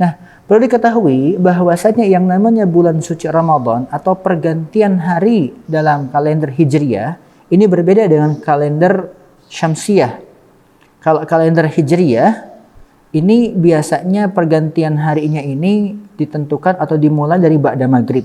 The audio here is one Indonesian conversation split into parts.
Nah, perlu diketahui bahwasanya yang namanya bulan suci Ramadan atau pergantian hari dalam kalender Hijriyah ini berbeda dengan kalender Syamsiyah. Kalau kalender Hijriyah ini biasanya pergantian harinya ini ditentukan atau dimulai dari ba'da maghrib,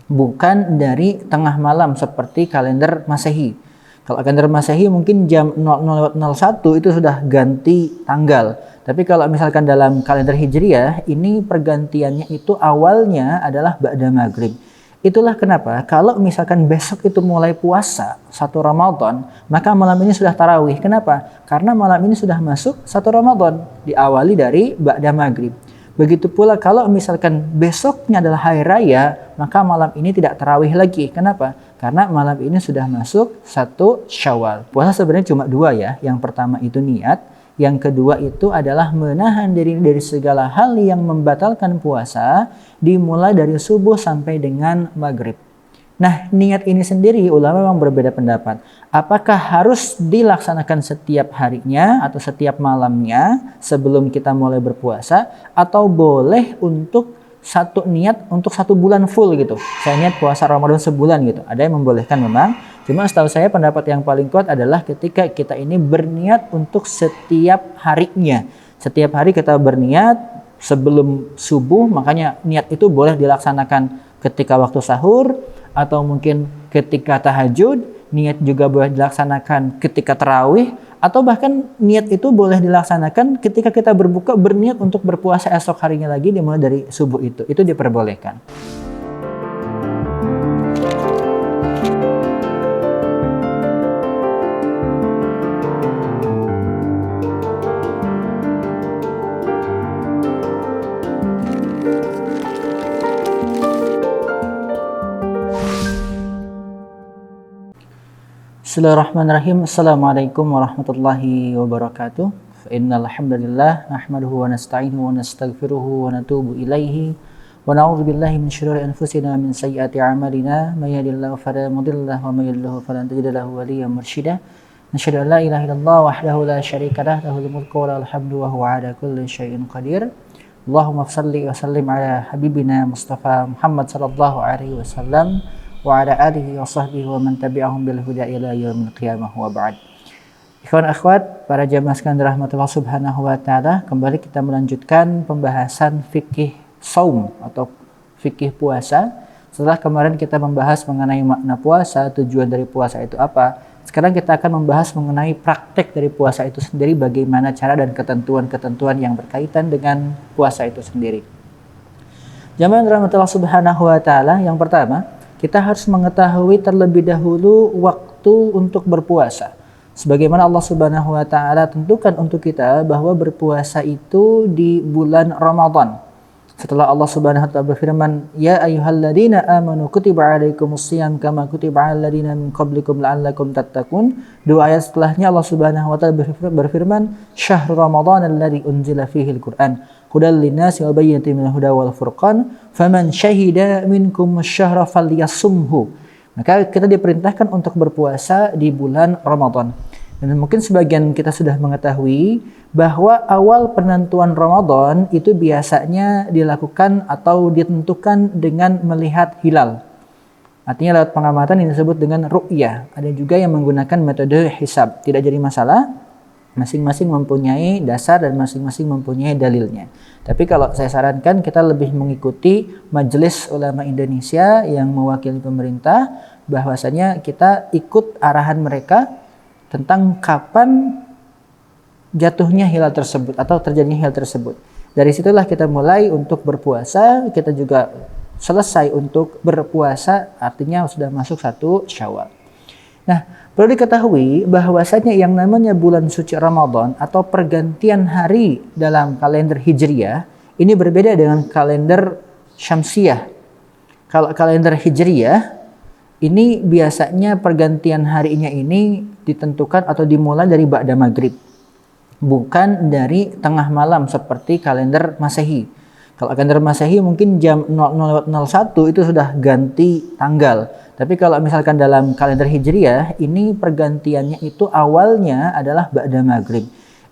bukan dari tengah malam seperti kalender Masehi. Kalau kalender Masehi mungkin jam 00.01 itu sudah ganti tanggal. Tapi kalau misalkan dalam kalender Hijriyah, ini pergantiannya itu awalnya adalah ba'da maghrib. Itulah kenapa kalau misalkan besok itu mulai puasa 1 Ramadan, maka malam ini sudah tarawih. Kenapa? Karena malam ini sudah masuk 1 Ramadan, diawali dari ba'da maghrib. Begitu pula kalau misalkan besoknya adalah hari raya, maka malam ini tidak tarawih lagi. Kenapa? Karena malam ini sudah masuk 1 Syawal. Puasa sebenarnya cuma 2 ya. Yang pertama itu niat, yang kedua itu adalah menahan diri dari segala hal yang membatalkan puasa, dimulai dari subuh sampai dengan maghrib. Nah, niat ini sendiri ulama memang berbeda pendapat. Apakah harus dilaksanakan setiap harinya atau setiap malamnya sebelum kita mulai berpuasa, atau boleh untuk satu niat untuk 1 bulan full gitu. Saya niat puasa Ramadan sebulan gitu. Ada yang membolehkan memang. Cuma setahu saya pendapat yang paling kuat adalah ketika kita ini berniat untuk setiap harinya. Setiap hari kita berniat sebelum subuh, makanya niat itu boleh dilaksanakan ketika waktu sahur, atau mungkin ketika tahajud. Niat juga boleh dilaksanakan ketika tarawih, atau bahkan niat itu boleh dilaksanakan ketika kita berbuka, berniat untuk berpuasa esok harinya lagi dimulai dari subuh itu diperbolehkan. Bismillahirrahmanirrahim. Assalamualaikum warahmatullahi wabarakatuh. Innal hamdalillah nahmaduhu wa nasta'inuhu wa nastaghfiruhu wa natubu ilaihi wa na'udzu billahi min syururi anfusina min sayyiati a'malina may yahdihillahu fala mudilla wa may yudlil fala tajida lahu waliyyan mursyida. Nasyhadu an la ilaha illallah wahdahu la syarika lah, lahul mulku wa lahul hamdu wa huwa 'ala kulli syai'in qadir. Allahumma shalli wa sallim ala habibina Mustafa Muhammad sallallahu alaihi wasallam wa ala alihi wa sahbihi wa man tabi'ahum bil huda ila yaumil qiyamah wa ba'd. Ikhwan akhwat, para jamaah sekalian rahmatullah subhanahu wa ta'ala, kembali kita melanjutkan pembahasan fikih saum atau fikih puasa. Setelah kemarin kita membahas mengenai makna puasa, tujuan dari puasa itu apa, sekarang kita akan membahas mengenai praktek dari puasa itu sendiri, bagaimana cara dan ketentuan-ketentuan yang berkaitan dengan puasa itu sendiri. Jamaah rahmatullah subhanahu wa ta'ala, yang pertama, kita harus mengetahui terlebih dahulu waktu untuk berpuasa. Sebagaimana Allah Subhanahu wa taala tentukan untuk kita bahwa berpuasa itu di bulan Ramadan. Setelah Allah Subhanahu wa taala berfirman, "Ya ayyuhalladzina amanu kutiba 'alaikumusiyam kama kutiba 'alal ladzina min qablikum la'allakum tattaqun." Dua ayat setelahnya Allah Subhanahu wa taala berfirman, "Syahrul Ramadan alladzi unzila fihi al-Qur'an hudal linnasi wa bayyinatin minal huda wal furqan faman syahida minkum asy-syahra falyasumhu." Maka kita diperintahkan untuk berpuasa di bulan Ramadan. Dan mungkin sebagian kita sudah mengetahui bahwa awal penentuan Ramadan itu biasanya dilakukan atau ditentukan dengan melihat hilal. Artinya lewat pengamatan yang disebut dengan ru'yah. Ada juga yang menggunakan metode hisab. Tidak jadi masalah. Masing-masing mempunyai dasar dan masing-masing mempunyai dalilnya. Tapi kalau saya sarankan kita lebih mengikuti Majelis Ulama Indonesia yang mewakili pemerintah, bahwasanya kita ikut arahan mereka tentang kapan jatuhnya hilal tersebut atau terjadinya hilal tersebut. Dari situlah kita mulai untuk berpuasa, kita juga selesai untuk berpuasa, artinya sudah masuk 1 Syawal. Nah, perlu diketahui bahwasanya yang namanya bulan suci Ramadan atau pergantian hari dalam kalender Hijriyah ini berbeda dengan kalender Syamsiyah. Kalau kalender Hijriyah ini biasanya pergantian harinya ini ditentukan atau dimulai dari ba'da maghrib, bukan dari tengah malam seperti kalender Masehi. Kalau kalender Masehi mungkin jam 00.01 itu sudah ganti tanggal. Tapi kalau misalkan dalam kalender Hijriyah, ini pergantiannya itu awalnya adalah ba'da maghrib.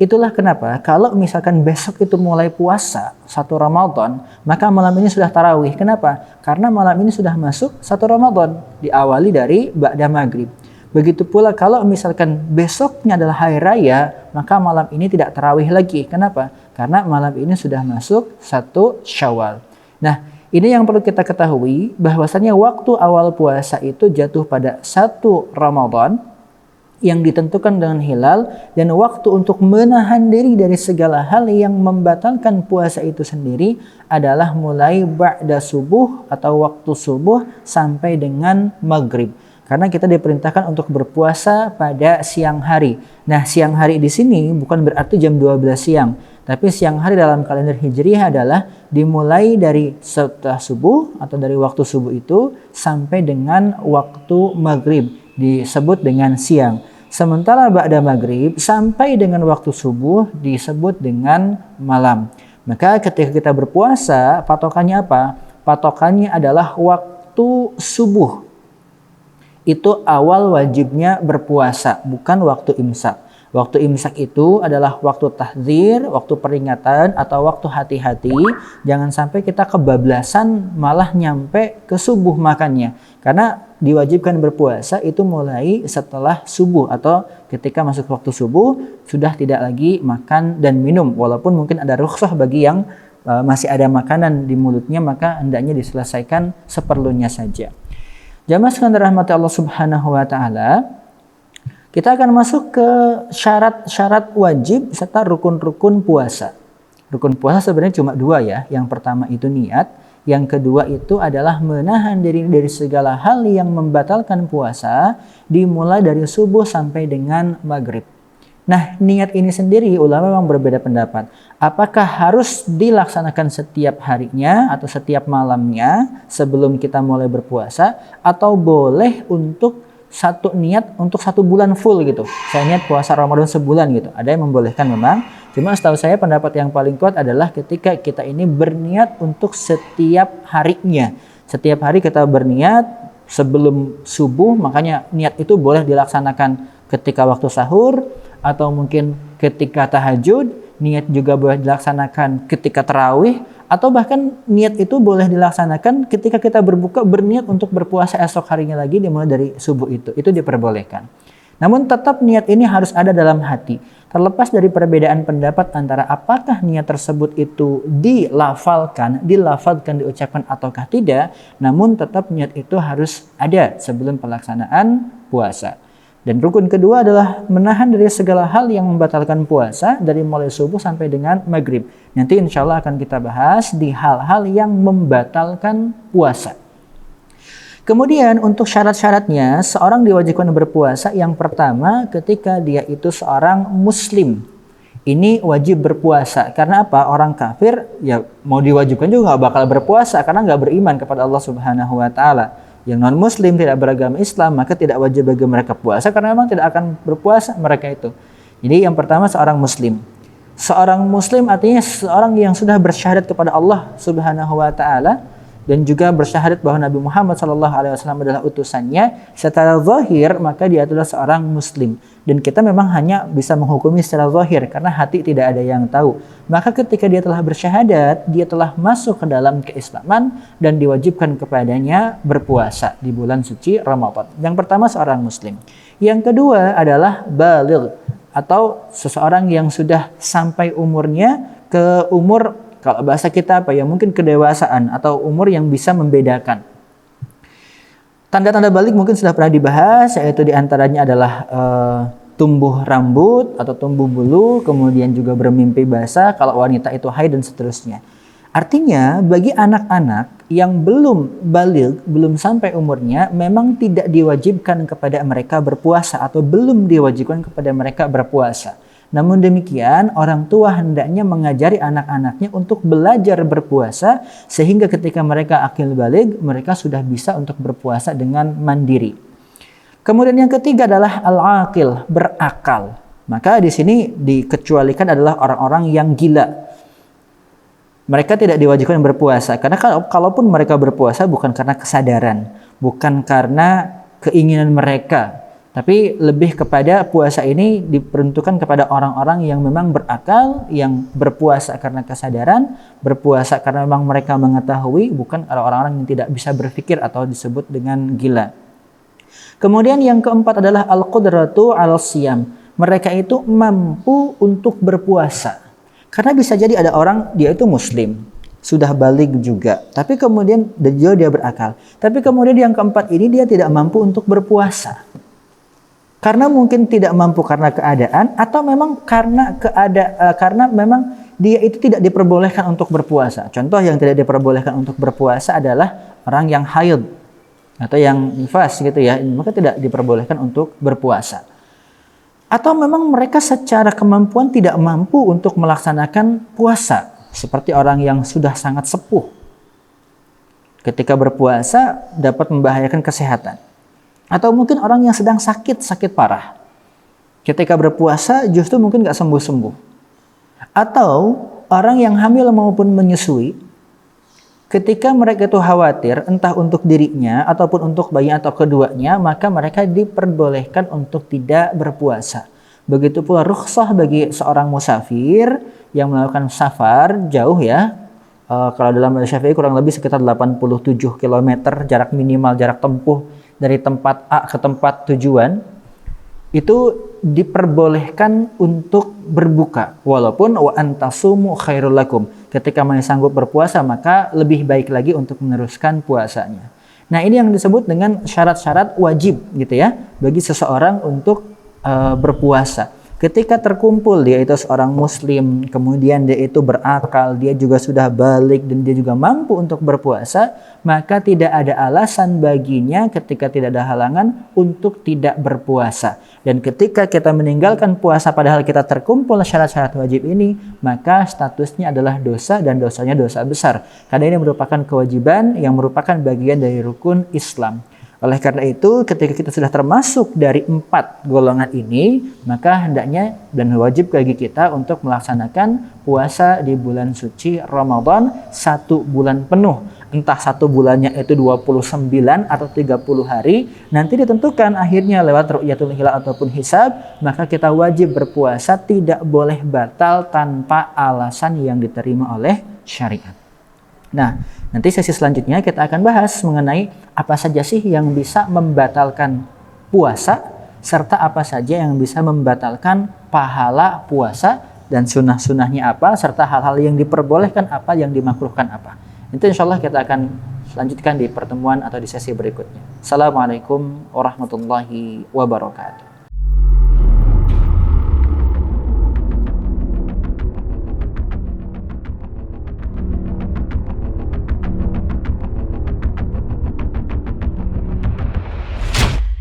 Itulah kenapa kalau misalkan besok itu mulai puasa 1 Ramadan, maka malam ini sudah tarawih. Kenapa? Karena malam ini sudah masuk 1 Ramadan, diawali dari ba'da maghrib. Begitu pula kalau misalkan besoknya adalah hari raya, maka malam ini tidak tarawih lagi. Kenapa? Karena malam ini sudah masuk 1 Syawal. Nah, ini yang perlu kita ketahui, bahwasanya waktu awal puasa itu jatuh pada 1 Ramadan yang ditentukan dengan hilal, dan waktu untuk menahan diri dari segala hal yang membatalkan puasa itu sendiri adalah mulai ba'da subuh atau waktu subuh sampai dengan maghrib. Karena kita diperintahkan untuk berpuasa pada siang hari. Nah, siang hari di sini bukan berarti jam 12 siang, tapi siang hari dalam kalender Hijriah adalah dimulai dari setelah subuh atau dari waktu subuh itu sampai dengan waktu maghrib, disebut dengan siang. Sementara ba'da maghrib sampai dengan waktu subuh disebut dengan malam. Maka ketika kita berpuasa, patokannya apa? Patokannya adalah waktu subuh. Itu awal wajibnya berpuasa, bukan waktu imsak. Waktu imsak itu adalah waktu tahdzir, waktu peringatan atau waktu hati-hati. Jangan sampai kita kebablasan malah nyampe ke subuh makannya. Karena diwajibkan berpuasa itu mulai setelah subuh atau ketika masuk waktu subuh sudah tidak lagi makan dan minum. Walaupun mungkin ada rukhsah bagi yang masih ada makanan di mulutnya, maka hendaknya diselesaikan seperlunya saja. Jamaah sekalian dirahmati Allah Subhanahu wa taala, kita akan masuk ke syarat-syarat wajib serta rukun-rukun puasa. Rukun puasa sebenarnya cuma 2 ya. Yang pertama itu niat, yang kedua itu adalah menahan diri dari segala hal yang membatalkan puasa, dimulai dari subuh sampai dengan maghrib. Nah, niat ini sendiri ulama memang berbeda pendapat. Apakah harus dilaksanakan setiap harinya atau setiap malamnya sebelum kita mulai berpuasa, atau boleh untuk satu niat untuk 1 bulan full gitu. Saya niat puasa Ramadan sebulan gitu. Ada yang membolehkan memang. Cuma setahu saya pendapat yang paling kuat adalah ketika kita ini berniat untuk setiap harinya. Setiap hari kita berniat sebelum subuh, makanya niat itu boleh dilaksanakan ketika waktu sahur atau mungkin ketika tahajud. Niat juga boleh dilaksanakan ketika tarawih, atau bahkan niat itu boleh dilaksanakan ketika kita berbuka, berniat untuk berpuasa esok harinya lagi dimulai dari subuh itu diperbolehkan. Namun tetap niat ini harus ada dalam hati. Terlepas dari perbedaan pendapat antara apakah niat tersebut itu dilafalkan, diucapkan ataukah tidak, namun tetap niat itu harus ada sebelum pelaksanaan puasa. Dan rukun kedua adalah menahan dari segala hal yang membatalkan puasa dari mulai subuh sampai dengan maghrib. Nanti insya Allah akan kita bahas di hal-hal yang membatalkan puasa. Kemudian untuk syarat-syaratnya, seorang diwajibkan berpuasa yang pertama ketika dia itu seorang muslim. Ini wajib berpuasa. Karena apa? Orang kafir ya mau diwajibkan juga nggak bakal berpuasa karena nggak beriman kepada Allah Subhanahu wa taala. Yang non-muslim tidak beragama Islam, maka tidak wajib bagi mereka puasa karena memang tidak akan berpuasa mereka itu. Jadi yang pertama seorang muslim. Seorang muslim artinya seorang yang sudah bersyahadat kepada Allah Subhanahu wa taala dan juga bersyahadat bahwa Nabi Muhammad SAW adalah utusannya. Secara zahir maka dia adalah seorang muslim. Dan kita memang hanya bisa menghukumi secara zahir karena hati tidak ada yang tahu. Maka ketika dia telah bersyahadat, dia telah masuk ke dalam keislaman dan diwajibkan kepadanya berpuasa di bulan suci Ramadan. Yang pertama seorang muslim. Yang kedua adalah baligh atau seseorang yang sudah sampai umurnya ke umur, kalau bahasa kita apa ya, mungkin kedewasaan atau umur yang bisa membedakan. Tanda-tanda balik mungkin sudah pernah dibahas, yaitu diantaranya adalah tumbuh rambut atau tumbuh bulu, kemudian juga bermimpi basah kalau wanita itu haid dan seterusnya. Artinya bagi anak-anak yang belum balik, belum sampai umurnya, memang tidak diwajibkan kepada mereka berpuasa atau belum diwajibkan kepada mereka berpuasa. Namun demikian, orang tua hendaknya mengajari anak-anaknya untuk belajar berpuasa sehingga ketika mereka akil baligh, mereka sudah bisa untuk berpuasa dengan mandiri. Kemudian yang ketiga adalah al-aqil, berakal. Maka di sini dikecualikan adalah orang-orang yang gila. Mereka tidak diwajibkan berpuasa karena kalaupun mereka berpuasa bukan karena kesadaran, bukan karena keinginan mereka, Tapi lebih kepada puasa ini diperuntukkan kepada orang-orang yang memang berakal, yang berpuasa karena kesadaran, berpuasa karena memang mereka mengetahui, bukan orang-orang yang tidak bisa berpikir atau disebut dengan gila. Kemudian yang keempat adalah al-qudratu al-siyam. Mereka itu mampu untuk berpuasa. Karena bisa jadi ada orang, dia itu muslim, sudah balik juga, tapi kemudian dia berakal. Tapi kemudian yang keempat ini dia tidak mampu untuk berpuasa. Karena mungkin tidak mampu karena keadaan, atau memang karena memang dia itu tidak diperbolehkan untuk berpuasa. Contoh yang tidak diperbolehkan untuk berpuasa adalah orang yang haid atau yang nifas gitu ya, maka tidak diperbolehkan untuk berpuasa. Atau memang mereka secara kemampuan tidak mampu untuk melaksanakan puasa, seperti orang yang sudah sangat sepuh. Ketika berpuasa dapat membahayakan kesehatan. Atau mungkin orang yang sedang sakit parah. Ketika berpuasa justru mungkin nggak sembuh-sembuh. Atau orang yang hamil maupun menyusui, ketika mereka itu khawatir entah untuk dirinya ataupun untuk bayi atau keduanya, maka mereka diperbolehkan untuk tidak berpuasa. Begitu pula rukhsah bagi seorang musafir yang melakukan safar jauh ya. Kalau dalam mazhab Syafi'i kurang lebih sekitar 87 km jarak minimal, jarak tempuh dari tempat A ke tempat tujuan, itu diperbolehkan untuk berbuka. Walaupun wa antasumu khairul lakum. Ketika masih sanggup berpuasa, maka lebih baik lagi untuk meneruskan puasanya. Nah, ini yang disebut dengan syarat-syarat wajib gitu ya bagi seseorang untuk berpuasa. Ketika terkumpul dia itu seorang muslim, kemudian dia itu berakal, dia juga sudah balik dan dia juga mampu untuk berpuasa, maka tidak ada alasan baginya ketika tidak ada halangan untuk tidak berpuasa. Dan ketika kita meninggalkan puasa padahal kita terkumpul syarat-syarat wajib ini, maka statusnya adalah dosa dan dosanya dosa besar. Karena ini merupakan kewajiban yang merupakan bagian dari rukun Islam. Oleh karena itu, ketika kita sudah termasuk dari 4 golongan ini, maka hendaknya dan wajib bagi kita untuk melaksanakan puasa di bulan suci Ramadan 1 bulan penuh. Entah 1 bulannya itu 29 atau 30 hari, nanti ditentukan akhirnya lewat ru'yatul hilal ataupun hisab, maka kita wajib berpuasa, tidak boleh batal tanpa alasan yang diterima oleh syariat. Nah, nanti sesi selanjutnya kita akan bahas mengenai apa saja sih yang bisa membatalkan puasa, serta apa saja yang bisa membatalkan pahala puasa, dan sunnah-sunnahnya apa, serta hal-hal yang diperbolehkan apa, yang dimakruhkan apa. Itu insya Allah kita akan lanjutkan di pertemuan atau di sesi berikutnya. Assalamualaikum warahmatullahi wabarakatuh.